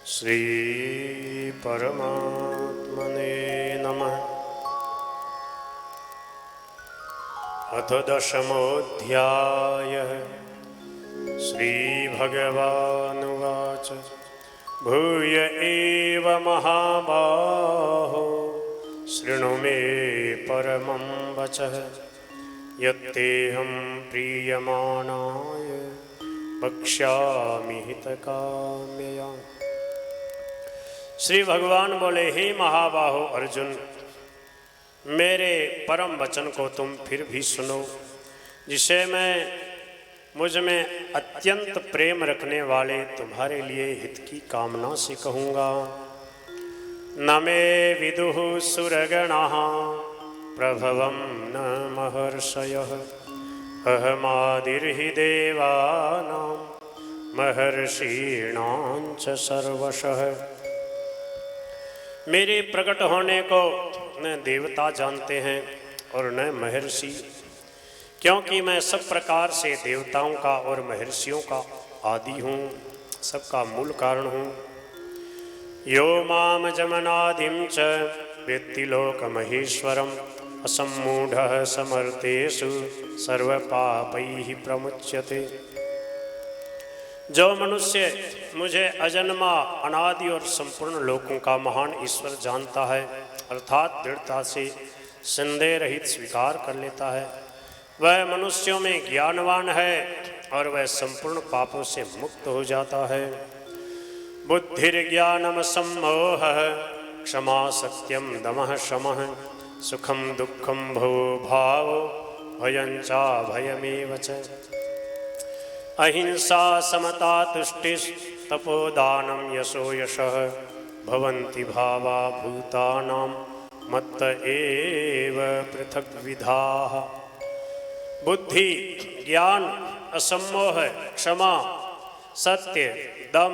श्री परमात्मने नमः। अथ दशमोऽध्यायः। श्रीभगवानुवाच भूय एव महाबाहो शृणु मे परमं वचः यत्तेऽहं प्रीयमाणाय वक्ष्यामि हितकाम्यया। श्री भगवान बोले, हे महाबाहो अर्जुन, मेरे परम वचन को तुम फिर भी सुनो, जिसे मैं मुझ में अत्यंत प्रेम रखने वाले तुम्हारे लिए हित की कामना से कहूँगा। न मे विदुः सुरगणाः प्रभवं न महर्षयः अहमादिर्हि देवानां महर्षीणां च सर्वशः। मेरे प्रकट होने को न देवता जानते हैं और न महर्षि, क्योंकि मैं सब प्रकार से देवताओं का और महर्षियों का आदि हूँ, सबका मूल कारण हूँ। यो माम जमनादिं च वेत्ति लोकमहेश्वरम् असम्मूढ़ः समर्थेषु सर्वपापैः प्रमुच्यते। जो मनुष्य मुझे अजन्मा, अनादि और संपूर्ण लोकों का महान ईश्वर जानता है, अर्थात दृढ़ता से संदेह रहित स्वीकार कर लेता है, वह मनुष्यों में ज्ञानवान है और वह संपूर्ण पापों से मुक्त हो जाता है। बुद्धिर्ज्ञानम सम्मोहः क्षमा सत्यम दमः शमः सुखम दुःखम भवो भावो भयं च भयमेव च। अहिंसा समता तुष्टिस्तपोदानं यशो यशः भवन्ति भावा भूतानां मत्त एव पृथग्विधाः। बुद्धि, ज्ञान, असम्मोह, क्षमा, सत्य, दम,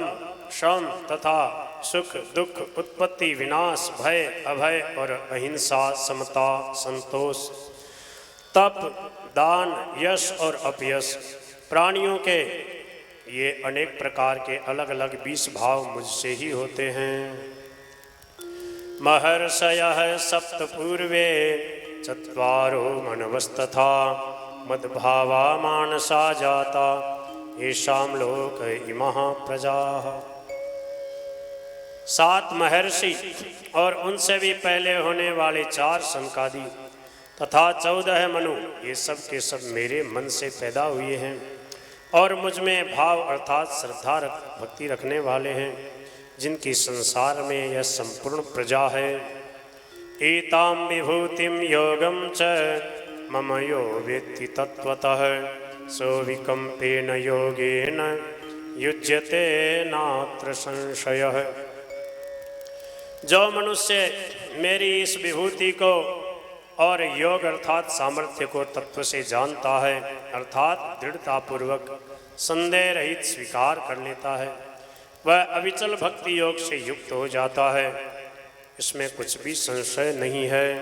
शम तथा सुख दुख, उत्पत्ति, विनाश, भय, अभय और अहिंसा, समता, संतोष, तप, दान, यश और अपयश, प्राणियों के ये अनेक प्रकार के अलग अलग 20 भाव मुझसे ही होते हैं। महर्षयः सप्त पूर्वे चत्वारो मनवस्तथा मद्भावा मानसा जाता येषां लोक इमः प्रजाः। 7 महर्षि और उनसे भी पहले होने वाले 4 सनकादि तथा 14 मनु, ये सब के सब मेरे मन से पैदा हुए हैं और मुझ में भाव अर्थात श्रद्धा भक्ति रखने वाले हैं, जिनकी संसार में यह संपूर्ण प्रजा है। एतां विभूतिं योगं च मम यो वेत्ति तत्त्वतः सो विकम्पेन योगेन युज्यते नात्र संशयः। जो मनुष्य मेरी इस विभूति को और योग अर्थात सामर्थ्य को तत्व से जानता है, अर्थात दृढ़तापूर्वक संदेह रहित स्वीकार कर लेता है, वह अविचल भक्ति योग से युक्त हो जाता है। इसमें कुछ भी संशय नहीं है।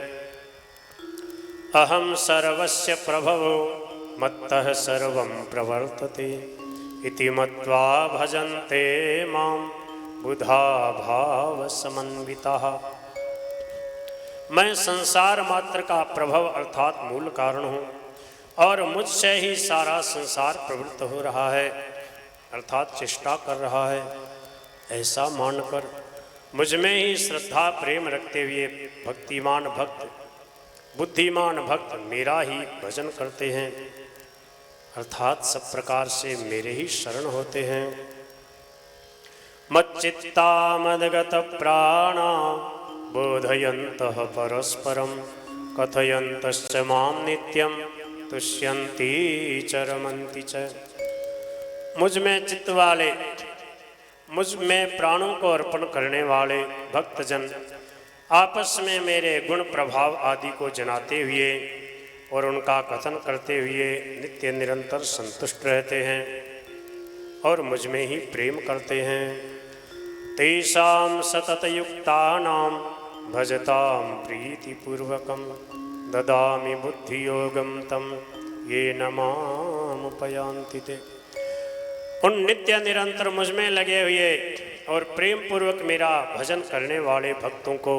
अहम सर्वस्य प्रभवो मत्तः सर्वं प्रवर्तते इति मत्वा भजन्ते मां बुधा भाव समन्विताः। मैं संसार मात्र का प्रभव अर्थात मूल कारण हूँ और मुझसे ही सारा संसार प्रवृत्त हो रहा है, अर्थात चेष्टा कर रहा है। ऐसा मानकर मुझ में ही श्रद्धा प्रेम रखते हुए भक्तिमान भक्त, बुद्धिमान भक्त मेरा ही भजन करते हैं, अर्थात सब प्रकार से मेरे ही शरण होते हैं। मच्चित्ता मदगत प्राणा बोधयन्तः परस्परं कथयन्तश्च मां नित्यं तुष्यन्ति च रमन्ति च। मुझ में चित्त वाले, मुझ में प्राणों को अर्पण करने वाले भक्तजन आपस में मेरे गुण प्रभाव आदि को जनाते हुए और उनका कथन करते हुए नित्य निरंतर संतुष्ट रहते हैं और मुझ में ही प्रेम करते हैं। तेषां सततयुक्तानां भजतां प्रीतिपूर्वकं ददामि बुद्धियोगं तं येन मामुपयान्ति ते। उन नित्य निरंतर मुझ में लगे हुए और प्रेम पूर्वक मेरा भजन करने वाले भक्तों को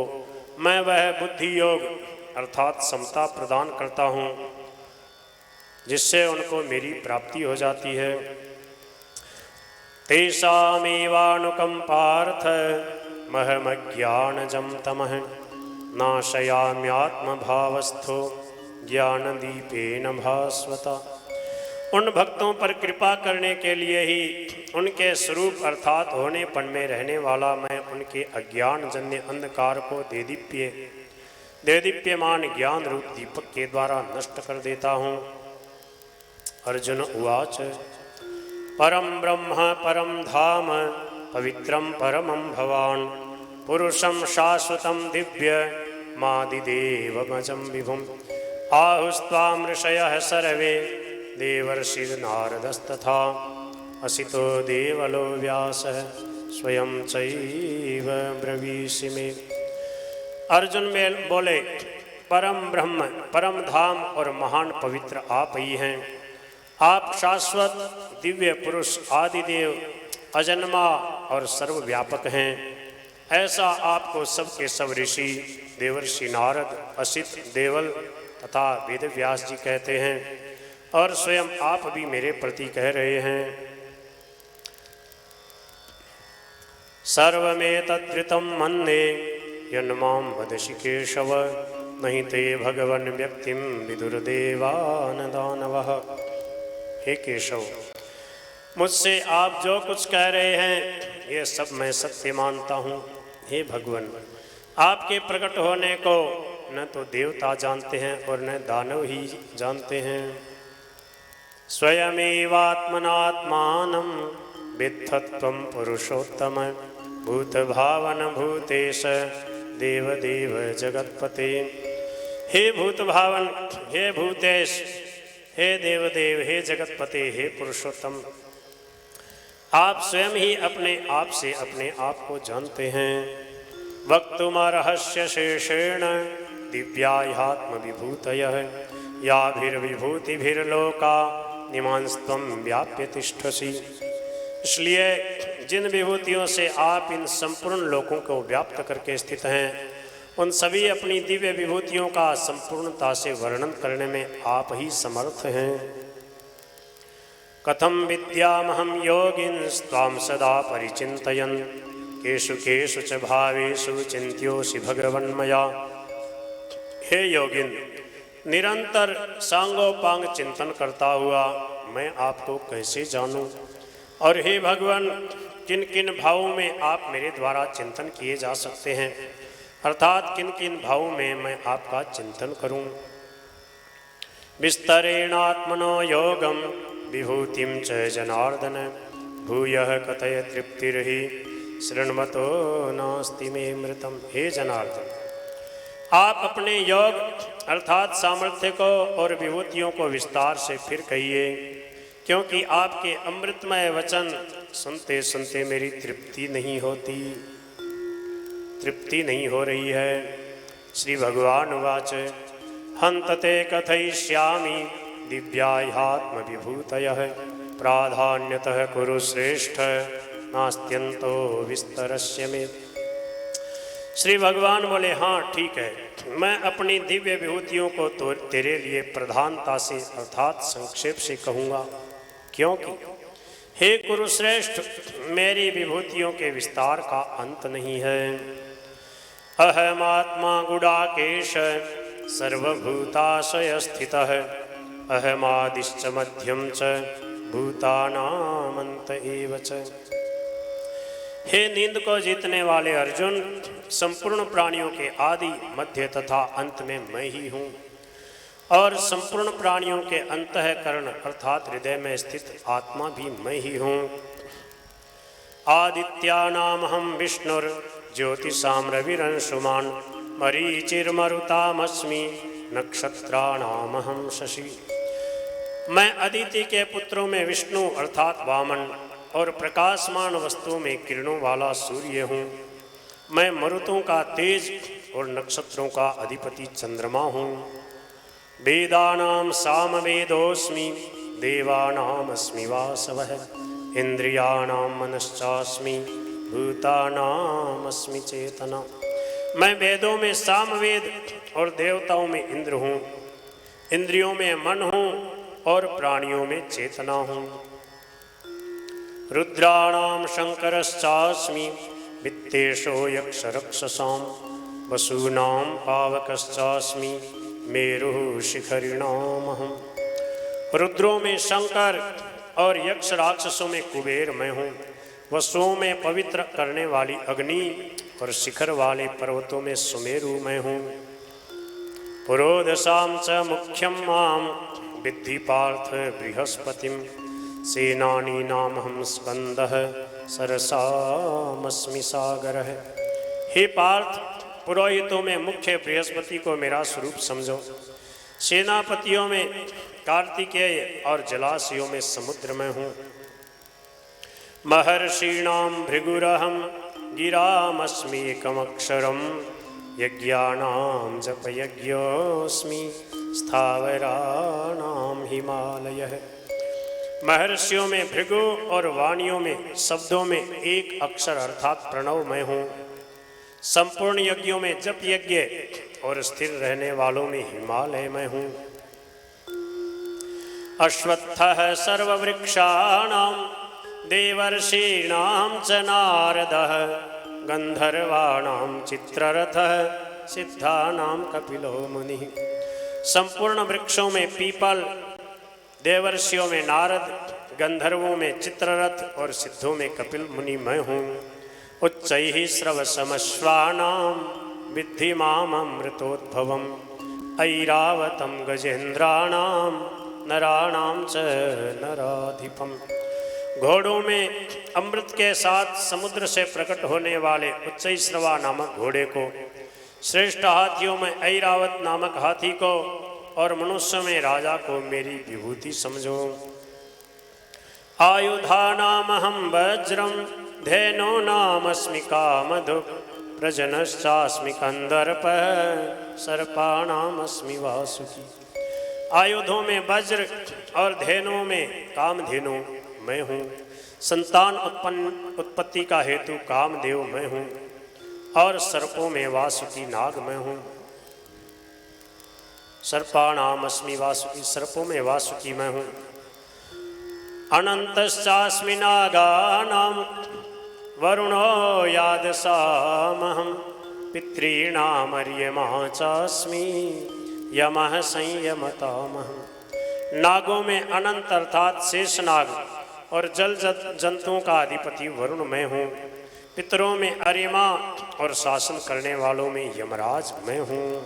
मैं वह बुद्धि योग अर्थात समता प्रदान करता हूँ जिससे उनको मेरी प्राप्ति हो जाती है। तेषामेवानुकंपार्थ महमज्ञानजं तमः नाशयाम्यात्मभावस्थो ज्ञानदीपेन भास्वता। उन भक्तों पर कृपा करने के लिए ही उनके स्वरूप अर्थात होनेपन में रहने वाला मैं उनके अज्ञान जन्य अंधकार को देदीप्यमान ज्ञान रूप दीपक के द्वारा नष्ट कर देता हूँ। अर्जुन उवाच परम ब्रह्म परम धाम पवित्रम परमं भवान् पुरुषं शाश्वतं दिव्य मादिदेवमजं विभुम् आहुस्त्वां ऋषयः सर्वे देवर्षिर्नारदस्तथा असितो देवलो व्यासः स्वयं चैव ब्रवीषि मे। अर्जुन में बोले परम ब्रह्म परम धाम और महान पवित्र आप ही हैं। आप शाश्वत दिव्य पुरुष आदिदेव अजन्मा और सर्वव्यापक हैं। ऐसा आपको सबके सब ऋषि देवर्षि नारद असित देवल तथा वेदव्यास जी कहते हैं और स्वयं आप भी मेरे प्रति कह रहे हैं। सर्वमेतद्ऋतं मन्ये यन्मां वदसि केशव नहीं ते भगवन् व्यक्तिं विदुर्देवान् दानवः। हे केशव, मुझसे आप जो कुछ कह रहे हैं ये सब मैं सत्य मानता हूँ। हे भगवान, आपके प्रकट होने को न तो देवता जानते हैं और न दानव ही जानते हैं। स्वयमेवात्मनात्मानं विद्धत्वं पुरुषोत्तम भूतभावन भूतेश देवदेव जगत्पते। हे भूतभावन, हे भूतेश, हे देवदेव, हे जगतपते, हे पुरुषोत्तम, आप स्वयं ही अपने आप से अपने आप को जानते हैं। वक्तुमर्हस्य शेषेण दिव्याह्यात्मविभूतयः याभिर्विभूतिभिर्लोका निमांस्त्वं व्याप्य तिष्ठसि। इसलिए जिन विभूतियों से आप इन संपूर्ण लोकों को व्याप्त करके स्थित हैं उन सभी अपनी दिव्य विभूतियों का संपूर्णता से वर्णन करने में आप ही समर्थ हैं। कथम विद्यामहं योगिन्स्त्वां सदा परिचिन्तयन् केषु केषु च भावेषु चिन्त्योऽसि भगवन्मया। हे योगिन, निरंतर सांगोपांग चिंतन करता हुआ मैं आपको कैसे जानूं? और हे भगवान, किन किन भावों में आप मेरे द्वारा चिंतन किए जा सकते हैं, अर्थात किन किन भावों में मैं आपका चिंतन करूं? विस्तरेणात्मनो योगम विभूतिं च जनार्दन भूयः कथय तृप्तिर्हि शृण्वतो नास्ति मे मृतम। हे जनार्दन, आप अपने योग अर्थात सामर्थ्य को और विभूतियों को विस्तार से फिर कहिए, क्योंकि आपके अमृतमय वचन सुनते सुनते मेरी तृप्ति नहीं हो रही है। श्री भगवान उवाच हन्तते कथयिष्यामि दिव्याह्यात्मविभूतयः प्राधान्यतः कुरु श्रेष्ठ नास्त्यन्तो विस्तरस्य मे। श्री भगवान बोले हाँ ठीक है, मैं अपनी दिव्य विभूतियों को तो तेरे लिए प्रधानता से अर्थात संक्षेप से कहूँगा, क्योंकि हे कुरुश्रेष्ठ, मेरी विभूतियों के विस्तार का अंत नहीं है। अहमात्मा गुडाकेश सर्वभूताशय स्थितः अहमादिश्च मध्यम च भूतानामंत एव च। हे नींद को जीतने वाले अर्जुन, संपूर्ण प्राणियों के आदि मध्य तथा अंत में मैं ही हूँ और संपूर्ण प्राणियों के अंतःकरण अर्थात हृदय में स्थित आत्मा भी मैं ही हूँ। आदित्यानामहं विष्णुर्ज्योतिषां रविरंशुमान् मरीचिर्मरुतामस्मि नक्षत्राणामहं शशि। मैं अदिति के पुत्रों में विष्णु अर्थात वामन और प्रकाशमान वस्तुओं में किरणों वाला सूर्य हूँ। मैं मरुतों का तेज और नक्षत्रों का अधिपति चंद्रमा हूँ। वेदानां सामवेदोऽस्मि देवानामस्मि वासवः इंद्रियाणां मनश्चास्मि भूतानामस्मि चेतना। मैं वेदों में सामवेद और देवताओं में इंद्र हूँ, इंद्रियों में मन हूँ और प्राणियों में चेतना हूँ। रुद्राणाम शंकरश्चास्मि वित्तेशो यक्षरक्षसां वसूनां पावकश्चास्मि मेरुः शिखरिणामहम्। रुद्रों में शंकर और यक्ष राक्षसों में कुबेर मैं हूँ, वसुओं में पवित्र करने वाली अग्नि और शिखर वाले पर्वतों में सुमेरु मैं हूँ। पुरोधसां च मुख्यं मां विद्धि पार्थ बृहस्पतिं सेनानीनामहं स्कंदः सरसामस्मि सागरः। हे पार्थ, पुरोहितों में मुख्य बृहस्पति को मेरा स्वरूप समझो, सेनापतियों में कार्तिकेय और जलाशयों में समुद्र में हूँ। महर्षीणां भृगुरहं गिरामस्मि एकमक्षरं यज्ञानां जपयज्ञोऽस्मि स्थावराणां हिमालयः। महर्षियों में भृगु और वाणियों में शब्दों में एक अक्षर अर्थात प्रणव मैं हूँ। संपूर्ण यज्ञों में जप यज्ञ और स्थिर रहने वालों में हिमालय मैं हूँ। अश्वत्थः सर्ववृक्षाणां देवर्षीणां च नारदः गंधर्वाणां चित्ररथः सिद्धानां कपिलो मुनिः। संपूर्ण वृक्षों में पीपल, देवर्षियों में नारद, गंधर्वों में चित्ररथ और सिद्धों में कपिल मुनि मैं हूँ। उच्चैः श्रवसमश्वानां विद्धि माममृतोद्भवम् ऐरावतं गजेन्द्राणां नराणां च नराधिपम्। घोड़ों में अमृत के साथ समुद्र से प्रकट होने वाले उच्चैश्रवा नामक घोड़े को, श्रेष्ठ हाथियों में ऐरावत नामक हाथी को और मनुष्य में राजा को मेरी विभूति समझो। आयुधानामहं वज्रं धेनूनामस्मि कामधुक् प्रजनश्चास्मि कंदर्पः सर्पाणामस्मि वासुकी। आयुधों में वज्र और धेनुओं में कामधेनु मैं हूँ। संतान उत्पत्ति का हेतु कामदेव मैं हूँ और सर्पों में वासुकी नाग मैं हूँ। सर्पाणामस्मि वासुकी, सर्पों में वासुकी मैं हूँ। अनंतश्चास्मि नागानां वरुणो यादसामहं पितॄणामर्यमा चास्मि यमः संयमतामहम्। नागों में अनंत अर्थात शेषनाग और जल जंतुओं का अधिपति वरुण मैं हूँ। पितरों में अर्यमा और शासन करने वालों में यमराज मैं हूँ।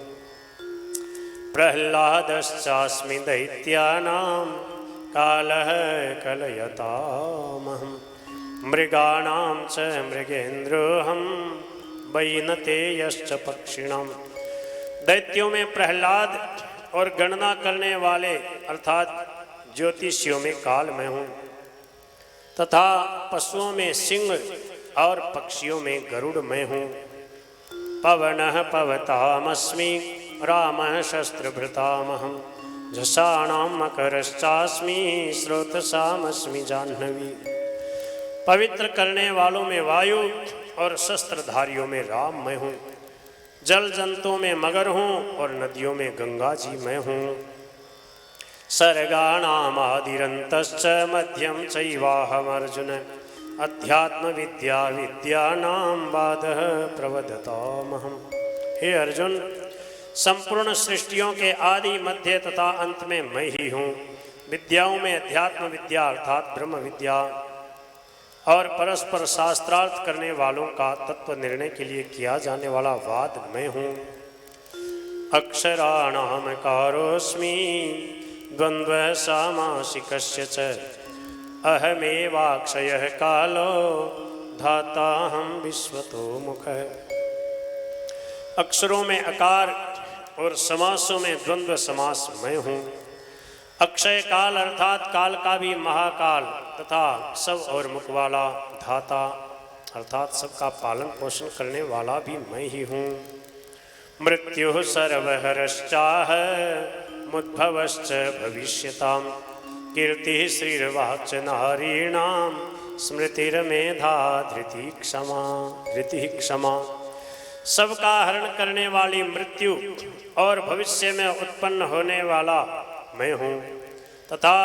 प्रह्लादश्चास्मि दैत्यानां कालः कलयतामहम् मृगाणां च मृगेन्द्रोऽहं वैनतेयश्च पक्षिणां। दैत्यों में प्रहलाद और गणना करने वाले अर्थात ज्योतिषियों में काल मैं हूँ तथा पशुओं में सिंह और पक्षियों में गरुड़ मैं हूँ। पवनः पवतामस्मि रामः शस्त्रभृतामहं झषाणां मकरश्चास्मि स्रोतसामस्मि जाह्नवी। पवित्र करने वालों में वायु और शस्त्रधारियों में राम मैं हूँ। जल जंतुओं में मगर हूँ और नदियों में गंगा जी मैं हूँ। सर्गाणामादिरन्तश्च मध्यम चैवाहमर्जुन अध्यात्म विद्या विद्यानां वादः प्रवदतामहम्। हे अर्जुन, संपूर्ण सृष्टियों के आदि मध्य तथा अंत में मैं ही हूँ। विद्याओं में अध्यात्म विद्या अर्थात ब्रह्म विद्या और परस्पर शास्त्रार्थ करने वालों का तत्व निर्णय के लिए किया जाने वाला वाद मैं हूँ। अक्षराणाम कारोस्मि द्वन्द्व सामासिकस्य च अहमेवाक्षयः कालो धाताहं विश्वतो मुखः। अक्षरों में अकार और समासों में द्वंद्व समास मैं हूँ। अक्षय काल अर्थात काल का भी महाकाल तथा सब और मुख वाला धाता अर्थात सबका पालन पोषण करने वाला भी मैं ही हूँ। मृत्यु सर्वहरश्चाह मुद्भवश्च भविष्यताम् कीर्ति श्रीर्वाच नारीणां स्मृतिर्मेधा धृति क्षमा। सबका हरण करने वाली मृत्यु और भविष्य में उत्पन्न होने वाला मैं हूँ, तथा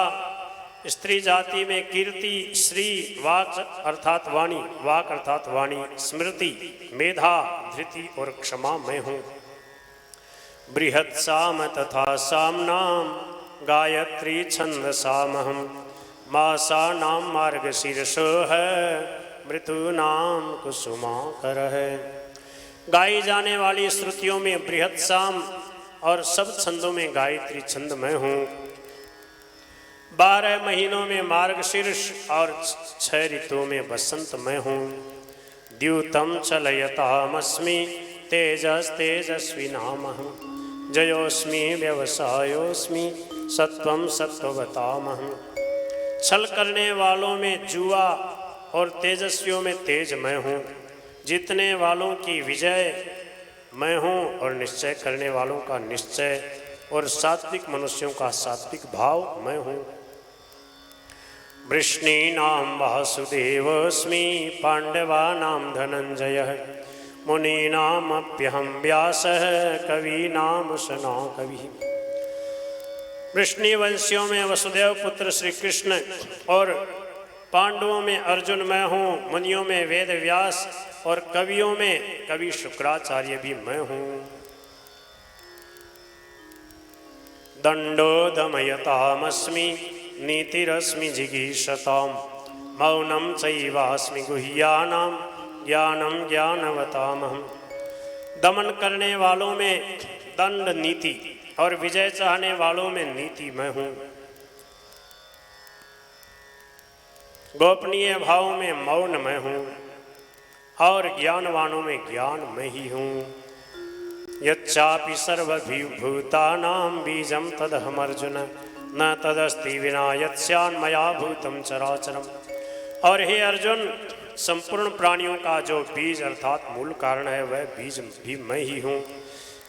स्त्री जाति में कीर्ति, श्री, वाक अर्थात वाणी, स्मृति, मेधा, धृति और क्षमा मैं हूँ। बृहत् साम तथा सामनाम गायत्री छंद सामहम मासानां मार्गशीर्षो है मृत्युनाम कुसुमाकर है। गाई जाने वाली श्रुतियों में बृहत् साम और सब छंदों में गायत्री छंद मैं हूँ। 12 महीनों में मार्गशीर्ष और 6 ऋतुओं में बसंत मैं हूँ। द्यूतम चलयतामस्मि तेजस्वी नामहं जयोस्मि व्यवसायोस्मि सत्वं सत्ववतामहं। छल करने वालों में जुआ और तेजस्वियों में तेज मैं हूँ। जीतने वालों की विजय मैं हूँ और निश्चय करने वालों का निश्चय और सात्विक मनुष्यों का सात्विक भाव मैं हूँ। वृष्णीनां वासुदेवोऽस्मि पांडवानां धनंजयः मुनीनामप्यहं व्यासः कवीनां उशना कविः। वृष्णि वंशियों में वसुदेव पुत्र श्री कृष्ण और पांडवों में अर्जुन मैं हूँ। मुनियों में वेद व्यास और कवियों में कवि शुक्राचार्य भी मैं हूँ। दंडो दमयतामस्मि नीतिरस्मि जिगीषताम् मौनं चैवास्मि गुह्यानां ज्ञानं ज्ञानवतामहम्। दमन करने वालों में दंड नीति और विजय चाहने वालों में नीति मैं हूँ। गोपनीय भावों में मौन मैं हूँ और ज्ञानवानों में ज्ञान मैं ही हूँ। यच्चापि सर्वभूतानां बीजं तदहमर्जुन न तदस्ति विना यत्स्यान्मया भूतं चराचरम्। और हे अर्जुन, संपूर्ण प्राणियों का जो बीज अर्थात मूल कारण है वह बीज भी मैं ही हूँ,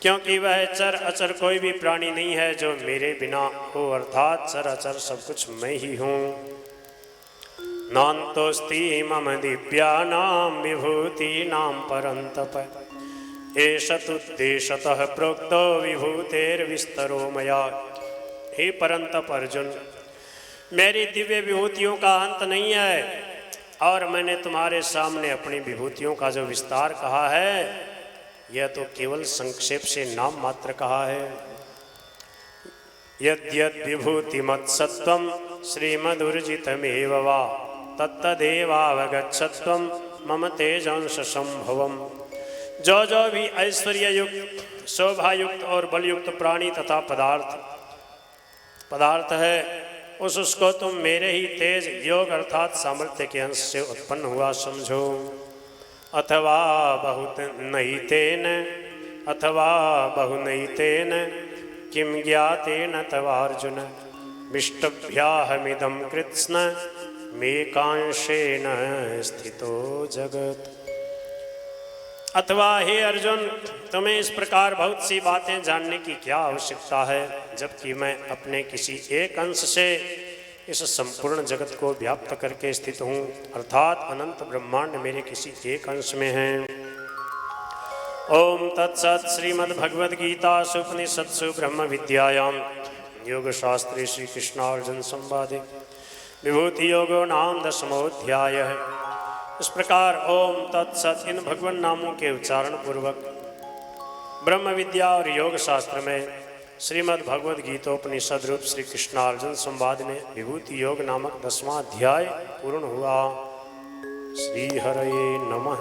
क्योंकि वह चर अचर कोई भी प्राणी नहीं है जो मेरे बिना हो, अर्थात चर अचर सब कुछ मैं ही हूँ। नान्तोस्ति मम दिव्यानां विभूतीनां परन्तप एष तुद्देशतः प्रोक्तो विभूतेर्विस्तरो मया। हे परंतप अर्जुन, मेरी दिव्य विभूतियों का अंत नहीं है और मैंने तुम्हारे सामने अपनी विभूतियों का जो विस्तार कहा है यह तो केवल संक्षेप से नाम मात्र कहा है। यद्यद् विभूतिमत्सत्वं श्रीमदुर्जितमेव वा तत्तदेवावगच्छत्वं मम तेजंश संभवम्। जो जो भी ऐश्वर्य युक्त, शोभायुक्त और बलयुक्त प्राणी तथा पदार्थ है उसको तुम मेरे ही तेज योग अर्थात सामर्थ्य के अंश से उत्पन्न हुआ समझो। अथवा बहुनैतेन किं ज्ञातेन तवार्जुन विष्टभ्याहमिदं कृत्स्न मेकांशेन स्थितो जगत्। अथवा हे अर्जुन, तुम्हें इस प्रकार बहुत सी बातें जानने की क्या आवश्यकता है, जबकि मैं अपने किसी एक अंश से इस संपूर्ण जगत को व्याप्त करके स्थित हूँ, अर्थात अनंत ब्रह्मांड मेरे किसी एक अंश में है। ओम तत्सत् श्रीमद्भगवद्गीतासु उपनिषत्सु ब्रह्म विद्यायां योगशास्त्रे श्री कृष्णार्जुन संवादे विभूति योगो नाम 10वाध्यायः। इस प्रकार ओम तत्सत इन भगवान नामों के उच्चारण पूर्वक ब्रह्म विद्या और योग शास्त्र में श्रीमद् भगवद गीतोपनिषद रूप श्री कृष्णार्जुन संवाद में विभूति योग नामक 10वां अध्याय पूर्ण हुआ। श्री हरये नमः।